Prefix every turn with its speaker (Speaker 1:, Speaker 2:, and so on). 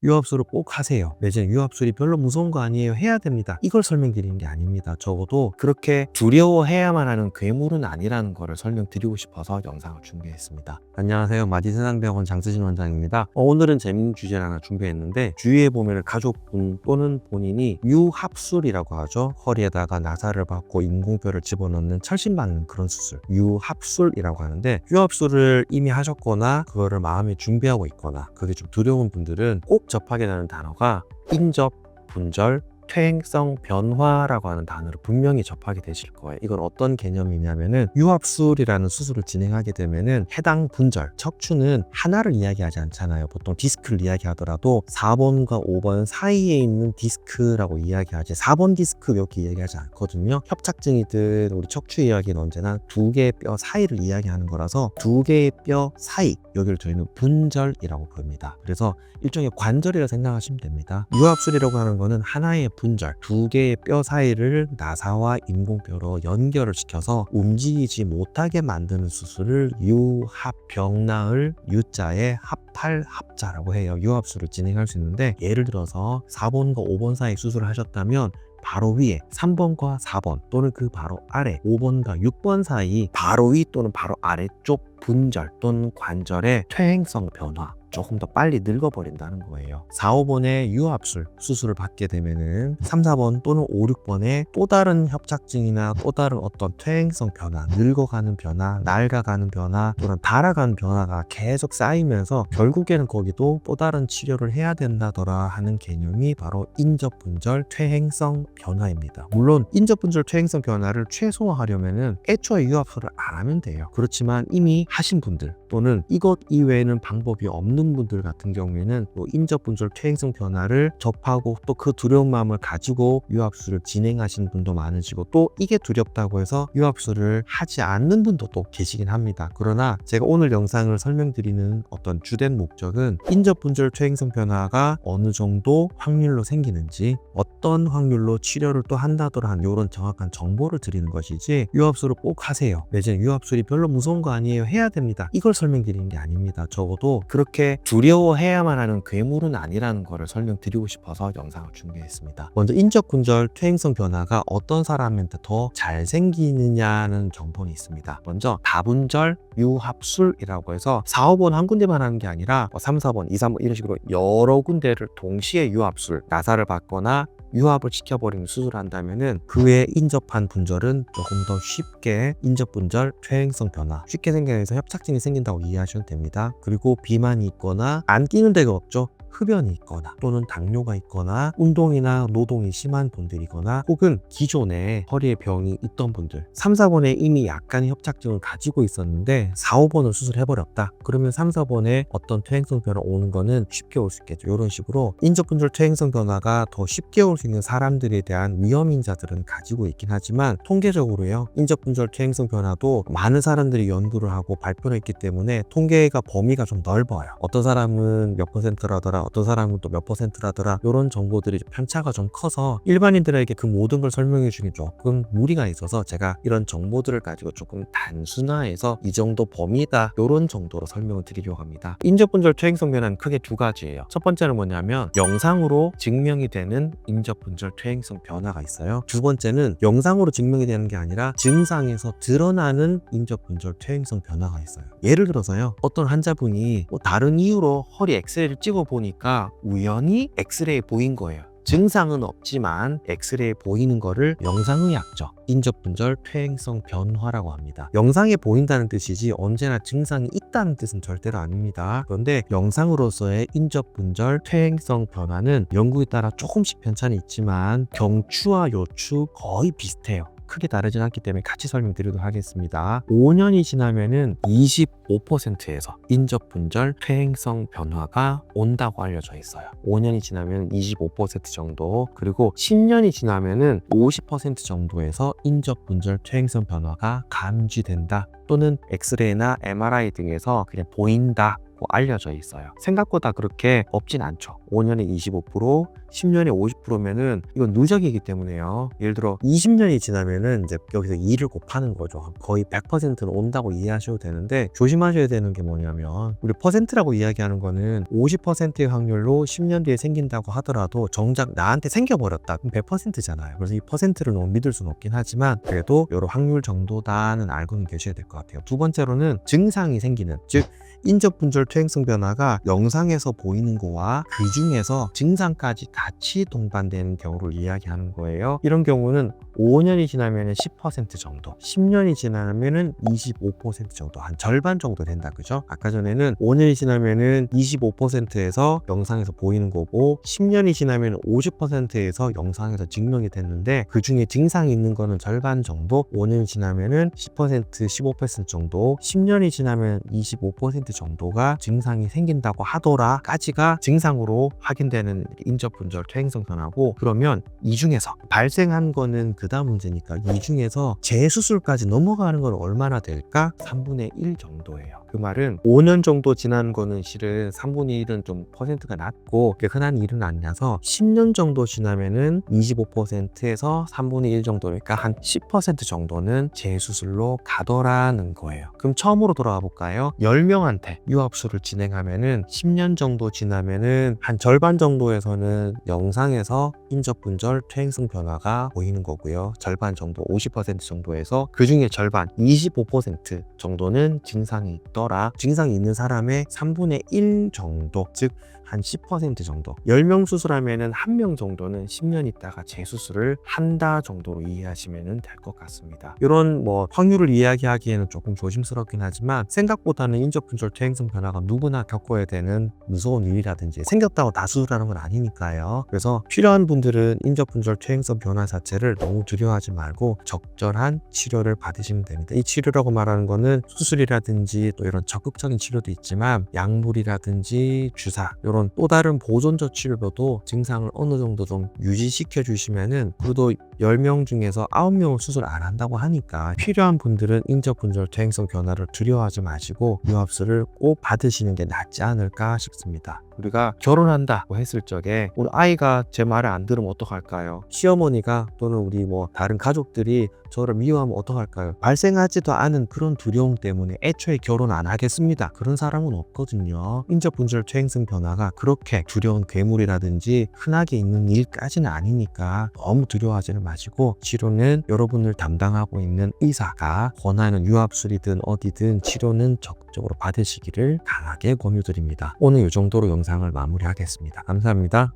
Speaker 1: 유압술을 꼭 하세요. 매진 유압술이 별로 무서운 거 아니에요. 해야 됩니다. 이걸 설명드리는 게 아닙니다. 적어도 그렇게 두려워해야만 하는 괴물은 아니라는 거를 설명드리고 싶어서 영상을 준비했습니다. 안녕하세요. 마디세상병원 장수진 원장입니다. 오늘은 재밌는 주제를 하나 준비했는데, 주위에 보면 가족분 또는 본인이 유합술이라고 하죠. 허리에다가 나사를 받고 인공뼈를 집어넣는 철심 받는 그런 수술, 유합술이라고 하는데, 유합술을 이미 하셨거나 그거를 마음에 준비하고 있거나 그게 좀 두려운 분들은 꼭 접하게 되는 단어가 인접, 분절, 퇴행성 변화라고 하는 단어를 분명히 접하게 되실 거예요. 이건 어떤 개념이냐면은, 유합술이라는 수술을 진행하게 되면은 해당 분절, 척추는 하나를 이야기하지 않잖아요. 보통 디스크를 이야기하더라도 4번과 5번 사이에 있는 디스크라고 이야기하지, 4번 디스크 이렇게 이야기하지 않거든요. 협착증이든 우리 척추 이야기는 언제나 두 개의 뼈 사이를 이야기하는 거라서, 두 개의 뼈 사이, 여기를 저희는 분절이라고 부릅니다. 그래서 일종의 관절이라 생각하시면 됩니다. 유합술이라고 하는 거는 하나의 분절, 두 개의 뼈 사이를 나사와 인공뼈로 연결을 시켜서 움직이지 못하게 만드는 수술을 유합병나을 유자에 합할 합자라고 해요. 유합술을 진행할 수 있는데, 예를 들어서 4번과 5번 사이 수술을 하셨다면 바로 위에 3번과 4번 또는 그 바로 아래 5번과 6번 사이 바로 위 또는 바로 아래쪽 분절 또는 관절의 퇴행성 변화, 조금 더 빨리 늙어버린다는 거예요. 4, 5번의 유합술 수술을 받게 되면은 3, 4번 또는 5, 6번의 또 다른 협착증이나 또 다른 어떤 퇴행성 변화, 늙어가는 변화, 낡아가는 변화 또는 닳아가는 변화가 계속 쌓이면서 결국에는 거기도 또 다른 치료를 해야 된다더라 하는 개념이 바로 인접분절 퇴행성 변화입니다. 물론 인접분절 퇴행성 변화를 최소화하려면은 애초에 유합술을 안 하면 돼요. 그렇지만 이미 하신 분들 또는 이것 이외에는 방법이 없는 분들 같은 경우에는 인접분절 퇴행성 변화를 접하고 또 그 두려운 마음을 가지고 유합술을 진행하시는 분도 많으시고, 또 이게 두렵다고 해서 유합술을 하지 않는 분도 또 계시긴 합니다. 그러나 제가 오늘 영상을 설명드리는 어떤 주된 목적은 인접분절 퇴행성 변화가 어느 정도 확률로 생기는지, 어떤 확률로 치료를 또 한다더라 하는 이런 정확한 정보를 드리는 것이지, 유합술을 꼭 하세요. 매진 유합술이 별로 무서운 거 아니에요. 해야 됩니다. 이걸 설명드리는 게 아닙니다. 적어도 그렇게 두려워해야만 하는 괴물은 아니라는 거를 설명드리고 싶어서 영상을 준비했습니다. 먼저 인접분절 퇴행성 변화가 어떤 사람한테 더 잘 생기느냐는 정보는 있습니다. 먼저 다분절 유합술이라고 해서 4, 5번 한 군데만 하는 게 아니라 3, 4번, 2, 3번 이런 식으로 여러 군데를 동시에 유합술, 나사를 받거나 유합을 시켜버리는 수술을 한다면은 그에 인접한 분절은 조금 더 쉽게 인접분절 퇴행성 변화, 쉽게 생겨서 협착증이 생긴다고 이해하시면 됩니다. 그리고 비만이 있거나 안 끼는 데가 없죠. 흡연이 있거나 또는 당뇨가 있거나 운동이나 노동이 심한 분들이거나 혹은 기존에 허리에 병이 있던 분들, 3, 4번에 이미 약간의 협착증을 가지고 있었는데 4, 5번을 수술해버렸다. 그러면 3, 4번에 어떤 퇴행성 변화 오는 거는 쉽게 올 수 있겠죠. 이런 식으로 인접분절 퇴행성 변화가 더 쉽게 올 수 있는 사람들에 대한 위험인자들은 가지고 있긴 하지만, 통계적으로요, 인접분절 퇴행성 변화도 많은 사람들이 연구를 하고 발표를 했기 때문에 통계가 범위가 좀 넓어요. 어떤 사람은 몇 %라더라, 어떤 사람은 또 몇 %라더라, 이런 정보들이 편차가 좀 커서 일반인들에게 그 모든 걸 설명해 주기 조금 무리가 있어서 제가 이런 정보들을 가지고 조금 단순화해서 이 정도 범위다, 이런 정도로 설명을 드리려고 합니다. 인접분절 퇴행성 변화는 크게 두 가지예요. 첫 번째는 뭐냐면 영상으로 증명이 되는 인접분절 퇴행성 변화가 있어요. 두 번째는 영상으로 증명이 되는 게 아니라 증상에서 드러나는 인접분절 퇴행성 변화가 있어요. 예를 들어서요, 어떤 환자분이 다른 이유로 허리 엑스레이를 찍어 보니까 우연히 엑스레이에 보인 거예요. 증상은 없지만 엑스레이에 보이는 거를 영상의학적 인접분절 퇴행성 변화라고 합니다. 영상에 보인다는 뜻이지 언제나 증상이 있다는 뜻은 절대로 아닙니다. 그런데 영상으로서의 인접분절 퇴행성 변화는 연구에 따라 조금씩 편차는 있지만 경추와 요추 거의 비슷해요. 크게 다르진 않기 때문에 같이 설명드리도록 하겠습니다. 5년이 지나면은 25%에서 인접분절 퇴행성 변화가 온다고 알려져 있어요. 5년이 지나면 25% 정도, 그리고 10년이 지나면은 50% 정도에서 인접분절 퇴행성 변화가 감지된다. 또는 엑스레이나 MRI 등에서 그냥 보인다 알려져 있어요. 생각보다 그렇게 없진 않죠. 5년에 25%, 10년에 50%면은 이건 누적이기 때문에요. 예를 들어 20년이 지나면은 이제 여기서 2를 곱하는 거죠. 거의 100%는 온다고 이해하셔도 되는데, 조심하셔야 되는 게 뭐냐면, 우리 퍼센트라고 이야기하는 거는 50%의 확률로 10년 뒤에 생긴다고 하더라도 정작 나한테 생겨버렸다. 그럼 100%잖아요. 그래서 이 퍼센트를 너무 믿을 수는 없긴 하지만 그래도 이런 확률 정도다는 알고는 계셔야 될 것 같아요. 두 번째로는 증상이 생기는, 즉 인접분절 퇴행성 변화가 영상에서 보이는 거와 그 중에서 증상까지 같이 동반되는 경우를 이야기하는 거예요. 이런 경우는 5년이 지나면 10% 정도, 10년이 지나면 25% 정도, 한 절반 정도 된다. 그죠? 아까 전에는 5년이 지나면 25%에서 영상에서 보이는 거고, 10년이 지나면 50%에서 영상에서 증명이 됐는데, 그 중에 증상이 있는 거는 절반 정도, 5년이 지나면 10%, 15% 정도, 10년이 지나면 25% 정도가 증상이 생긴다고 하더라까지가 증상으로 확인되는 인접분절 퇴행성 변화고, 그러면 이 중에서 발생한 거는 그 다음 문제니까 이 중에서 재수술까지 넘어가는 건 얼마나 될까? 3분의 1 정도예요. 그 말은 5년 정도 지난 거는 실은 3분의 1은 좀 퍼센트가 낮고 흔한 일은 아니라서 10년 정도 지나면은 25%에서 3분의 1 정도니까 한 10% 정도는 재수술로 가더라는 거예요. 그럼 처음으로 돌아가 볼까요? 10명한테 유압술을 진행하면은 10년 정도 지나면은 한 절반 정도에서는 영상에서 인접분절 퇴행성 변화가 보이는 거고요. 절반 정도, 50% 정도에서 그 중에 절반, 25% 정도는 증상이 있더라. 증상이 있는 사람의 3분의 1 정도, 즉 한 10% 정도. 10명 수술하면은 1명 정도는 10년 있다가 재수술을 한다 정도로 이해하시면 될 것 같습니다. 이런 확률을 이야기하기에는 조금 조심스럽긴 하지만, 생각보다는 인접분절 퇴행성 변화가 누구나 겪어야 되는 무서운 일이라든지 생겼다고 다 수술하는 건 아니니까요. 그래서 필요한 분들은 인접분절 퇴행성 변화 자체를 너무 두려워하지 말고 적절한 치료를 받으시면 됩니다. 이 치료라고 말하는 거는 수술이라든지 또 이런 적극적인 치료도 있지만, 약물이라든지 주사, 이런 또 다른 보존적 치료도 증상을 어느 정도 좀 유지시켜 주시면은, 그래도 10명 중에서 9명을 수술 안 한다고 하니까 필요한 분들은 인접분절 퇴행성 변화를 두려워하지 마시고 유압술을 꼭 받으시는 게 낫지 않을까 싶습니다. 우리가 결혼한다고 했을 적에 우리 아이가 제 말을 안 들으면 어떡할까요? 시어머니가 또는 우리 다른 가족들이 저를 미워하면 어떡할까요? 발생하지도 않은 그런 두려움 때문에 애초에 결혼 안 하겠습니다. 그런 사람은 없거든요. 인접분절 퇴행성 변화가 그렇게 두려운 괴물이라든지 흔하게 있는 일까지는 아니니까 너무 두려워하지는 마시고, 치료는 여러분을 담당하고 있는 의사가 권하는 유압술이든 어디든 치료는 적극적으로 받으시기를 강하게 권유드립니다. 오늘 이 정도로 영상을 마무리하겠습니다. 감사합니다.